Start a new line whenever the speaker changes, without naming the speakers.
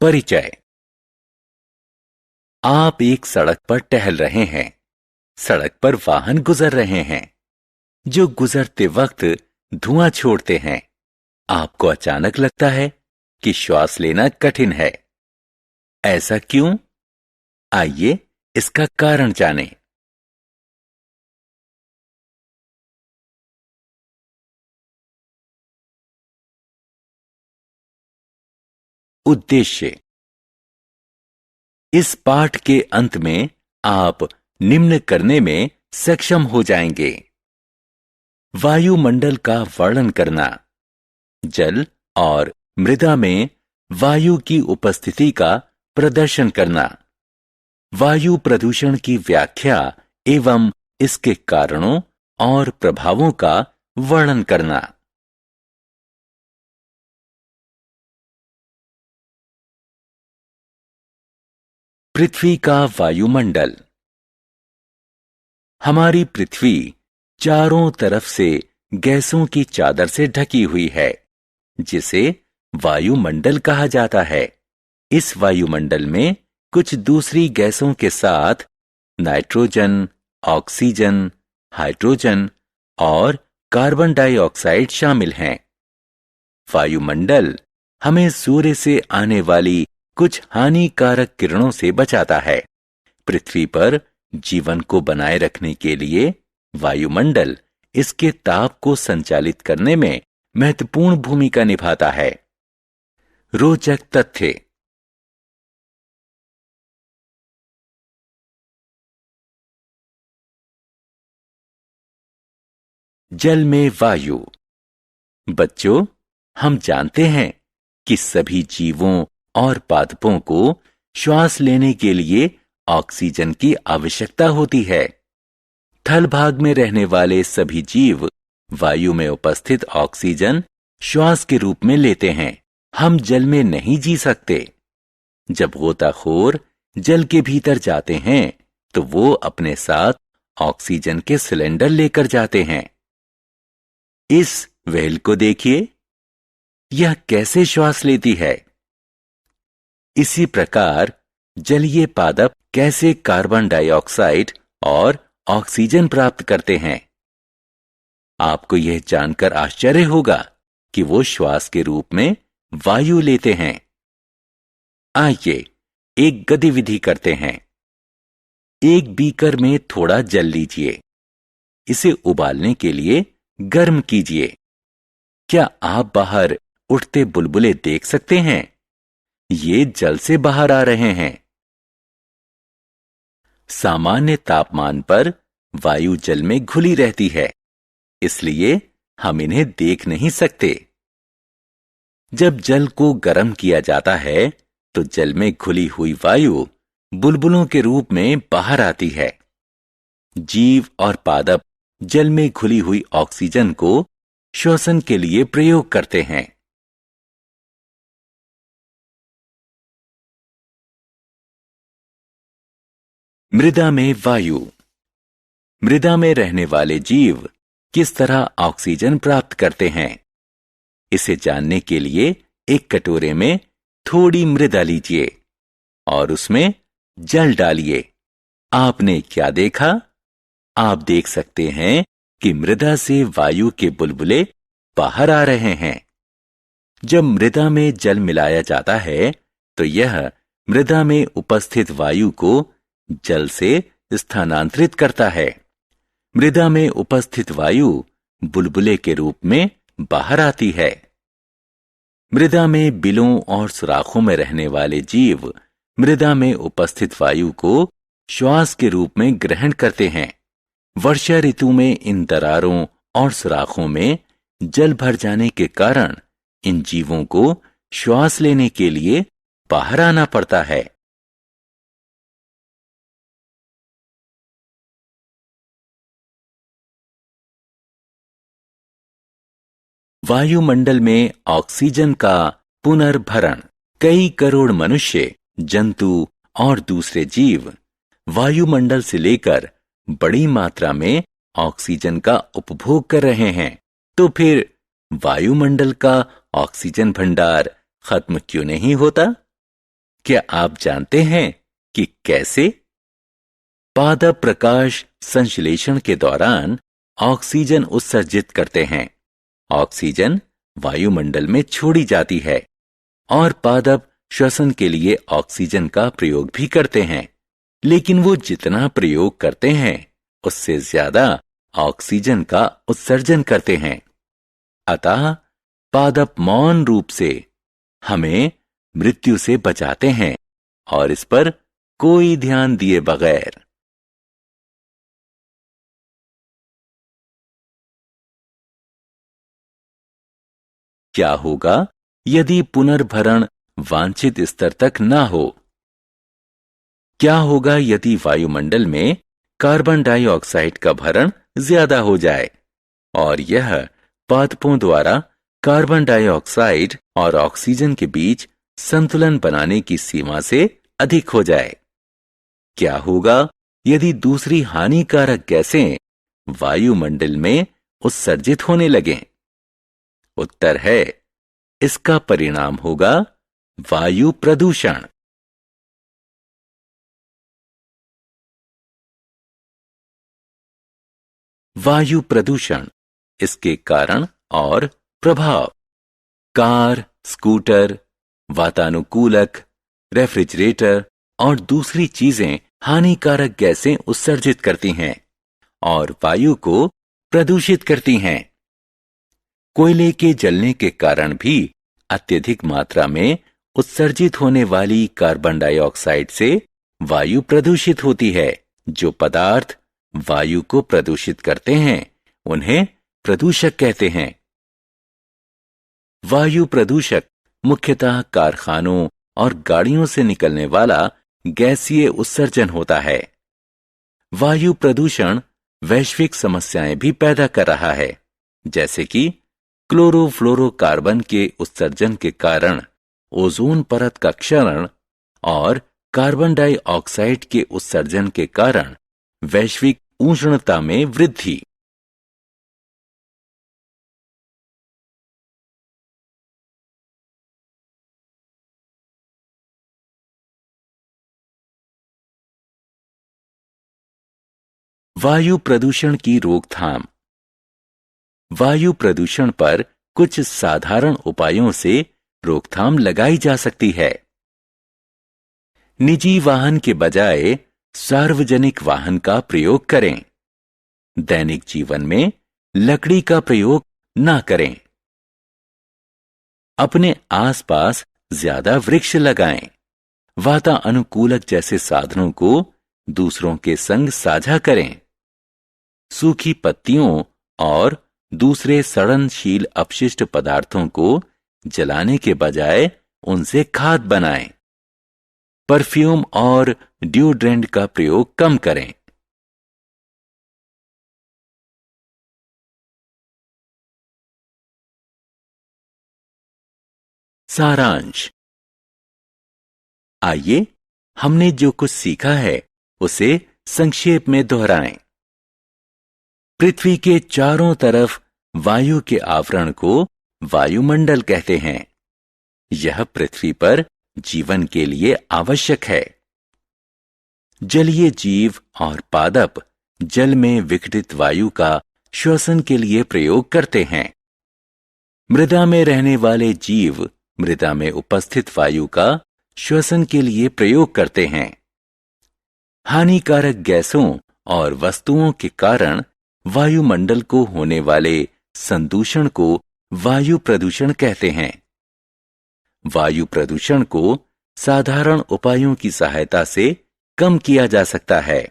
परिचय। आप एक सड़क पर टहल रहे हैं। सड़क पर वाहन गुजर रहे हैं जो गुजरते वक्त धुआं छोड़ते हैं। आपको अचानक लगता है कि श्वास लेना कठिन है। ऐसा क्यों? आइए इसका कारण जानें। उद्देश्य। इस पाठ के अंत में आप निम्न करने में सक्षम हो जाएंगे: वायुमंडल का वर्णन करना, जल और मृदा में वायु की उपस्थिति का प्रदर्शन करना, वायु प्रदूषण की व्याख्या एवं इसके कारणों और प्रभावों का वर्णन करना। पृथ्वी का वायुमंडल। हमारी पृथ्वी चारों तरफ से गैसों की चादर से ढकी हुई है, जिसे वायुमंडल कहा जाता है। इस वायुमंडल में कुछ दूसरी गैसों के साथ नाइट्रोजन, ऑक्सीजन, हाइड्रोजन और कार्बन डाइऑक्साइड शामिल हैं। वायुमंडल हमें सूर्य से आने वाली कुछ हानिकारक किरणों से बचाता है। पृथ्वी पर जीवन को बनाए रखने के लिए वायुमंडल इसके ताप को संचालित करने में महत्वपूर्ण भूमिका निभाता है। रोचक तथ्य। जल में वायु। बच्चों, हम जानते हैं कि सभी जीवों और पादपों को श्वास लेने के लिए ऑक्सीजन की आवश्यकता होती है। थल भाग में रहने वाले सभी जीव वायु में उपस्थित ऑक्सीजन श्वास के रूप में लेते हैं। हम जल में नहीं जी सकते। जब गोताखोर जल के भीतर जाते हैं तो वो अपने साथ ऑक्सीजन के सिलेंडर लेकर जाते हैं। इस व्हेल को देखिए, यह कैसे श्वास लेती है। इसी प्रकार जलीय पादप कैसे कार्बन डाइऑक्साइड और ऑक्सीजन प्राप्त करते हैं। आपको यह जानकर आश्चर्य होगा कि वो श्वास के रूप में वायु लेते हैं। आइए एक गतिविधि करते हैं। एक बीकर में थोड़ा जल लीजिए। इसे उबालने के लिए गर्म कीजिए। क्या आप बाहर उठते बुलबुले देख सकते हैं? ये जल से बाहर आ रहे हैं। सामान्य तापमान पर वायु जल में घुली रहती है, इसलिए हम इन्हें देख नहीं सकते। जब जल को गर्म किया जाता है तो जल में घुली हुई वायु बुलबुलों के रूप में बाहर आती है। जीव और पादप जल में घुली हुई ऑक्सीजन को श्वसन के लिए प्रयोग करते हैं। मृदा में वायु। मृदा में रहने वाले जीव किस तरह ऑक्सीजन प्राप्त करते हैं, इसे जानने के लिए एक कटोरे में थोड़ी मृदा लीजिए और उसमें जल डालिए। आपने क्या देखा? आप देख सकते हैं कि मृदा से वायु के बुलबुले बाहर आ रहे हैं। जब मृदा में जल मिलाया जाता है तो यह मृदा में उपस्थित वायु को जल से स्थानांतरित करता है। मृदा में उपस्थित वायु बुलबुले के रूप में बाहर आती है। मृदा में बिलों और सुराखों में रहने वाले जीव मृदा में उपस्थित वायु को श्वास के रूप में ग्रहण करते हैं। वर्षा ऋतु में इन दरारों और सुराखों में जल भर जाने के कारण इन जीवों को श्वास लेने के लिए बाहर आना पड़ता है। वायुमंडल में ऑक्सीजन का पुनर्भरण। कई करोड़ मनुष्य, जंतु और दूसरे जीव वायुमंडल से लेकर बड़ी मात्रा में ऑक्सीजन का उपभोग कर रहे हैं। तो फिर वायुमंडल का ऑक्सीजन भंडार खत्म क्यों नहीं होता? क्या आप जानते हैं कि कैसे? पादप प्रकाश संश्लेषण के दौरान ऑक्सीजन उत्सर्जित करते हैं। ऑक्सीजन वायुमंडल में छोड़ी जाती है और पादप श्वसन के लिए ऑक्सीजन का प्रयोग भी करते हैं, लेकिन वो जितना प्रयोग करते हैं उससे ज्यादा ऑक्सीजन का उत्सर्जन करते हैं। अतः पादप मौन रूप से हमें मृत्यु से बचाते हैं और इस पर कोई ध्यान दिए बगैर। क्या होगा यदि पुनर्भरण वांछित स्तर तक ना हो? क्या होगा यदि वायुमंडल में कार्बन डाइऑक्साइड का भरण ज्यादा हो जाए और यह पादपों द्वारा कार्बन डाइऑक्साइड और ऑक्सीजन के बीच संतुलन बनाने की सीमा से अधिक हो जाए? क्या होगा यदि दूसरी हानिकारक गैसें वायुमंडल में उत्सर्जित होने लगें? उत्तर है, इसका परिणाम होगा वायु प्रदूषण। वायु प्रदूषण, इसके कारण और प्रभाव। कार, स्कूटर, वातानुकूलक, रेफ्रिजरेटर और दूसरी चीजें हानिकारक गैसें उत्सर्जित करती हैं और वायु को प्रदूषित करती हैं। कोयले के जलने के कारण भी अत्यधिक मात्रा में उत्सर्जित होने वाली कार्बन डाइऑक्साइड से वायु प्रदूषित होती है। जो पदार्थ वायु को प्रदूषित करते हैं उन्हें प्रदूषक कहते हैं। वायु प्रदूषक मुख्यतः कारखानों और गाड़ियों से निकलने वाला गैसीय उत्सर्जन होता है। वायु प्रदूषण वैश्विक समस्याएं भी पैदा कर रहा है, जैसे कि क्लोरोफ्लोरोकार्बन के उत्सर्जन के कारण ओजोन परत का क्षरण और कार्बन डाइऑक्साइड के उत्सर्जन के कारण वैश्विक उष्णता में वृद्धि। वायु प्रदूषण की रोकथाम। वायु प्रदूषण पर कुछ साधारण उपायों से रोकथाम लगाई जा सकती है। निजी वाहन के बजाय सार्वजनिक वाहन का प्रयोग करें। दैनिक जीवन में लकड़ी का प्रयोग ना करें। अपने आसपास ज्यादा वृक्ष लगाएं। वातानुकूलक जैसे साधनों को दूसरों के संग साझा करें। सूखी पत्तियों और दूसरे सड़नशील अपशिष्ट पदार्थों को जलाने के बजाय उनसे खाद बनाएं। परफ्यूम और डिओड्रेंट का प्रयोग कम करें। सारांश। आइए हमने जो कुछ सीखा है उसे संक्षेप में दोहराएं। पृथ्वी के चारों तरफ वायु के आवरण को वायुमंडल कहते हैं। यह पृथ्वी पर जीवन के लिए आवश्यक है। जलीय जीव और पादप जल में विघटित वायु का श्वसन के लिए प्रयोग करते हैं। मृदा में रहने वाले जीव मृदा में उपस्थित वायु का श्वसन के लिए प्रयोग करते हैं। हानिकारक गैसों और वस्तुओं के कारण वायुमंडल को होने वाले संदूषण को वायु प्रदूषण कहते हैं। वायु प्रदूषण को साधारण उपायों की सहायता से कम किया जा सकता है।